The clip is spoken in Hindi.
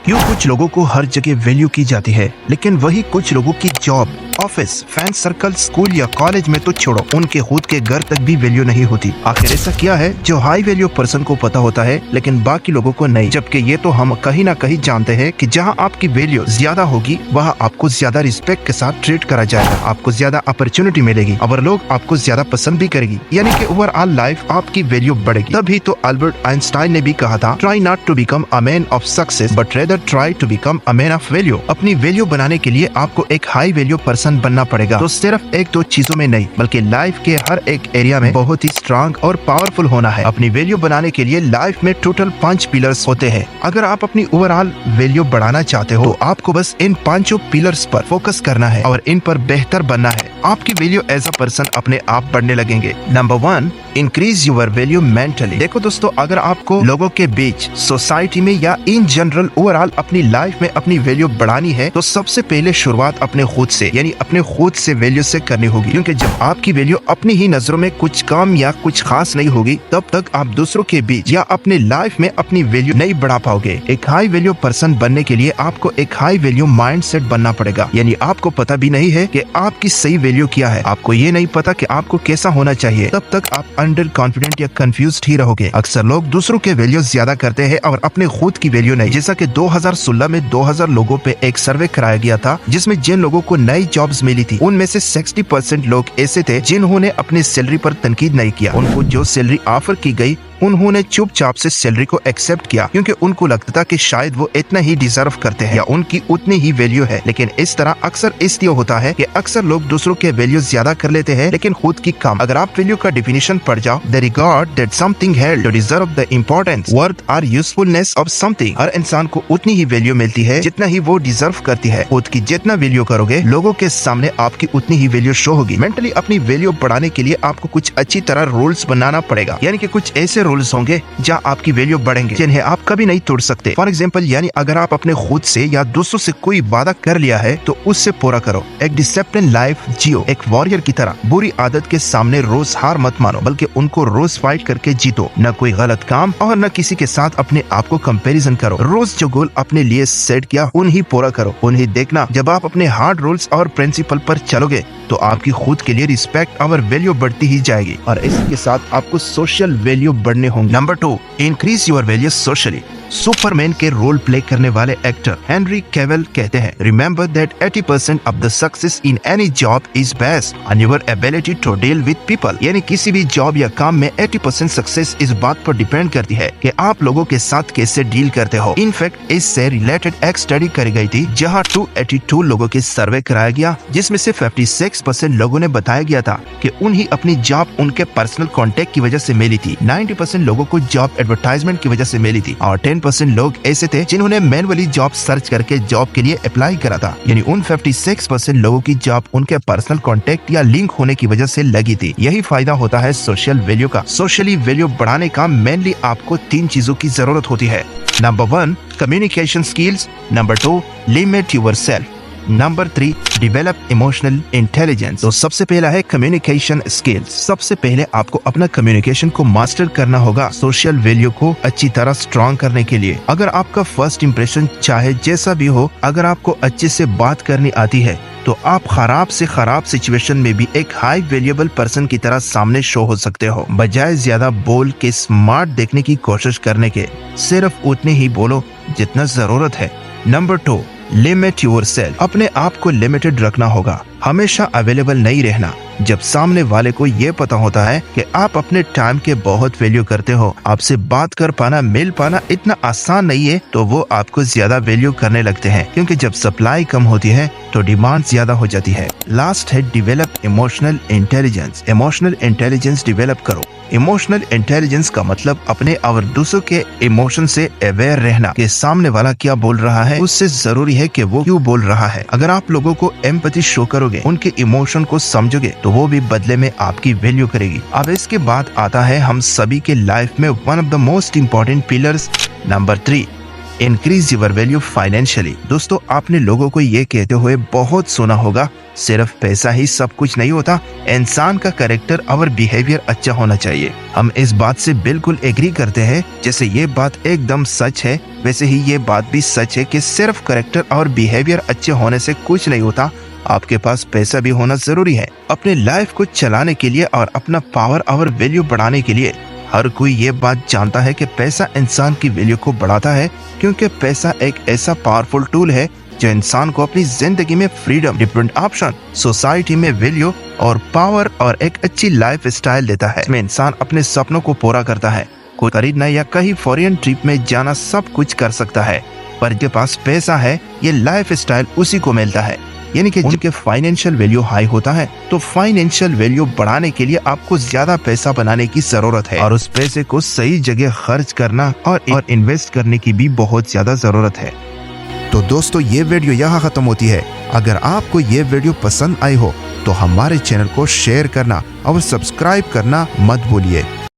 क्यों कुछ लोगों को हर जगह वैल्यू की जाती है, लेकिन वही कुछ लोगों की job, office, fan circle, school या कॉलेज में तो छोड़ो, उनके खुद के घर तक भी वैल्यू नहीं होती। आखिर ऐसा क्या है जो हाई वैल्यू पर्सन को पता होता है लेकिन बाकी लोगों को नहीं? जबकि ये तो हम कहीं ना कहीं जानते हैं कि जहाँ आपकी वैल्यू ज्यादा होगी वहाँ आपको ज्यादा रिस्पेक्ट के साथ ट्रीट करा जाएगा, आपको ज्यादा अपॉर्चुनिटी मिलेगी और लोग आपको ज्यादा पसंद भी करेगी, यानी कि ओवरऑल लाइफ आपकी वैल्यू बढ़ेगी। तभी तो अल्बर्ट आइंस्टाइन ने भी कहा था, try not to become a man of success but rather try to become a man of value. अपनी वैल्यू बनाने के लिए आपको एक हाई वैल्यू पर्सन बनना पड़ेगा, तो सिर्फ एक दो चीजों में नहीं बल्कि लाइफ के हर एक एरिया में बहुत ही स्ट्रांग और पावरफुल होना है। अपनी वैल्यू बनाने के लिए लाइफ में टोटल 5 पिलर्स होते हैं। अगर आप अपनी ओवरऑल वैल्यू बढ़ाना चाहते हो तो आपको बस इन 5 पिलर्स पर फोकस करना है और इन पर बेहतर बनना है। आपकी वैल्यू एज अ पर्सन अपने आप बढ़ने लगेंगे। Number 1, increase your value mentally. देखो दोस्तों, अगर आपको लोगों के बीच, सोसाइटी में या इन जनरल ओवरऑल अपनी लाइफ में अपनी वैल्यू बढ़ानी है तो सबसे पहले शुरुआत अपने खुद से, यानी अपने खुद से वैल्यू से करनी होगी। क्योंकि जब आपकी वैल्यू अपनी ही नजरों में कुछ कम या कुछ खास नहीं होगी तब तक आप दूसरों के बीच या अपने लाइफ में अपनी वैल्यू नहीं बढ़ा पाओगे। एक हाई वैल्यू पर्सन बनने के लिए आपको एक हाई वैल्यू माइंडसेट बनना पड़ेगा, यानी आपको पता भी नहीं है कि आपकी सही वैल्यू क्या है, आपको ये नहीं पता कि आपको कैसा होना चाहिए, तब तक आप अंडर कॉन्फिडेंट या कंफ्यूज्ड ही रहोगे। अक्सर लोग दूसरों के वैल्यू ज्यादा करते हैं और अपने खुद की वैल्यू नहीं। जैसा कि 2016 में 2000 लोगों पे एक सर्वे कराया गया था जिसमें जिन लोगों को नई जॉब्स मिली थी उनमें से 60% लोग ऐसे थे जिन्होंने अपनी सैलरी पर तनकीद नहीं किया। उनको जो सैलरी ऑफर की गई उन्होंने चुपचाप से सैलरी को एक्सेप्ट किया, क्योंकि उनको लगता था कि शायद वो इतना ही डिजर्व करते हैं या उनकी उतनी ही वैल्यू है। लेकिन इस तरह अक्सर इसलिए होता है कि अक्सर लोग दूसरों के वैल्यू ज्यादा कर लेते हैं लेकिन खुद की कम। अगर आप वैल्यू का डिफिनेशन पढ़ जाओ, the regard that something held to deserve the importance, worth और यूजफुलनेस ऑफ समथिंग। हर इंसान को उतनी ही वैल्यू मिलती है जितना ही वो डिजर्व करती है। खुद की जितना वैल्यू करोगे लोगों के सामने आपकी उतनी ही वैल्यू शो होगी। मेंटली अपनी वैल्यू बढ़ाने के लिए आपको कुछ अच्छी तरह रूल्स बनाना पड़ेगा, यानी कि कुछ ऐसे रूल्स होंगे जहाँ आपकी वैल्यू बढ़ेंगे जिन्हें आप कभी नहीं तोड़ सकते। फॉर एग्जाम्पल, यानी अगर आप अपने खुद से या दूसरों से कोई वादा कर लिया है तो उससे पूरा करो। एक डिसिप्लिन लाइफ जियो, एक वॉरियर की तरह। बुरी आदत के सामने रोज हार मत मानो बल्कि उनको रोज फाइट करके जीतो। न कोई गलत काम और न किसी के साथ अपने आप को कंपैरिजन करो। रोज जो गोल अपने लिए सेट किया उन्हीं पूरा करो, उन्हीं देखना। जब आप अपने हार्ड रूल्स और प्रिंसिपल पर चलोगे तो आपकी खुद के लिए रिस्पेक्ट और वैल्यू बढ़ती ही जाएगी और इसके साथ आपको सोशल वैल्यू बढ़ने होंगे। Number 2, increase your value socially. Superman के रोल प्ले करने वाले एक्टर हेनरी कैविल कहते हैं, remember that 80% of the success in any job is based on your ability to deal with people. यानी किसी भी जॉब या काम में 80% सक्सेस इस बात पर डिपेंड करती है कि आप लोगों के साथ कैसे डील करते हो। इनफैक्ट इससे रिलेटेड एक स्टडी करी गई थी जहां 282 लोगों की सर्वे कराया गया, जिसमें से 56% लोगों ने बताया गया था कि उन्हें अपनी जॉब उनके पर्सनल कॉन्टेक्ट की वजह से मिली थी। 90% लोगों को जॉब एडवर्टाइजमेंट की वजह से मिली थी और 10% लोग ऐसे थे जिन्होंने मैनुअली जॉब सर्च करके जॉब के लिए अप्लाई करा था। यानी उन 56% लोगों की जॉब उनके पर्सनल कॉन्टेक्ट या लिंक होने की वजह से लगी थी। यही फायदा होता है सोशल वैल्यू का। सोशली वैल्यू बढ़ाने का मेनली आपको 3 चीजों की जरूरत होती है। Number 1, communication skills. Number 2, limit yourself. Number 3, develop emotional intelligence. तो सबसे पहला है कम्युनिकेशन स्किल्स। सबसे पहले आपको अपना कम्युनिकेशन को मास्टर करना होगा सोशल वैल्यू को अच्छी तरह स्ट्रॉन्ग करने के लिए। अगर आपका फर्स्ट इंप्रेशन चाहे जैसा भी हो, अगर आपको अच्छे से बात करनी आती है तो आप खराब से खराब सिचुएशन में भी एक हाई वैल्यूएबल पर्सन की तरह सामने शो हो सकते हो। बजाय ज्यादा बोल के स्मार्ट देखने की कोशिश करने के, सिर्फ उतने ही बोलो जितना जरूरत है। Number 2, limit yourself. अपने आप को लिमिटेड रखना होगा, हमेशा अवेलेबल नहीं रहना। जब सामने वाले को ये पता होता है कि आप अपने टाइम के बहुत वैल्यू करते हो, आपसे बात कर पाना, मिल पाना इतना आसान नहीं है, तो वो आपको ज्यादा वैल्यू करने लगते हैं। क्योंकि जब सप्लाई कम होती है तो डिमांड ज्यादा हो जाती है। लास्ट है develop emotional intelligence. Emotional intelligence develop करो। इमोशनल इंटेलिजेंस का मतलब अपने और दूसरों के इमोशन से अवेयर रहना कि सामने वाला क्या बोल रहा है, उससे जरूरी है कि वो क्यों बोल रहा है। अगर आप लोगों को एम्पैथी शो करोगे, उनके इमोशन को समझोगे, तो वो भी बदले में आपकी वैल्यू करेगी। अब इसके बाद आता है हम सभी के लाइफ में one of the most important pillars, number 3, increase your value financially. दोस्तों, आपने लोगों को ये कहते हुए बहुत सुना होगा, सिर्फ पैसा ही सब कुछ नहीं होता, इंसान का कैरेक्टर और बिहेवियर अच्छा होना चाहिए। हम इस बात से बिल्कुल एग्री करते हैं। जैसे ये बात एकदम सच है, वैसे ही ये बात भी सच है कि सिर्फ कैरेक्टर और बिहेवियर अच्छे होने से कुछ नहीं होता, आपके पास पैसा भी होना जरूरी है। अपने लाइफ को चलाने के लिए और अपना पावर और वैल्यू बढ़ाने के लिए हर कोई ये बात जानता है कि पैसा इंसान की वैल्यू को बढ़ाता है, क्योंकि पैसा एक ऐसा पावरफुल टूल है जो इंसान को अपनी जिंदगी में फ्रीडम, डिफरेंट ऑप्शन, सोसाइटी में वैल्यू और पावर और एक अच्छी लाइफ स्टाइल देता है। इसमें इंसान अपने सपनों को पूरा करता है, कोई खरीदना या कहीं फॉरेन ट्रिप में जाना सब कुछ कर सकता है। पर जिसके पास पैसा है, ये लाइफ स्टाइल उसी को मिलता है, यानी कि जिनके फाइनेंशियल वैल्यू हाई होता है। तो फाइनेंशियल वैल्यू बढ़ाने के लिए आपको ज्यादा पैसा बनाने की जरूरत है और उस पैसे को सही जगह खर्च करना और इन्वेस्ट करने की भी बहुत ज्यादा जरूरत है। तो दोस्तों, ये वीडियो यहाँ खत्म होती है। अगर आपको ये वीडियो पसंद आई हो तो हमारे चैनल को शेयर करना और सब्सक्राइब करना मत भूलिए।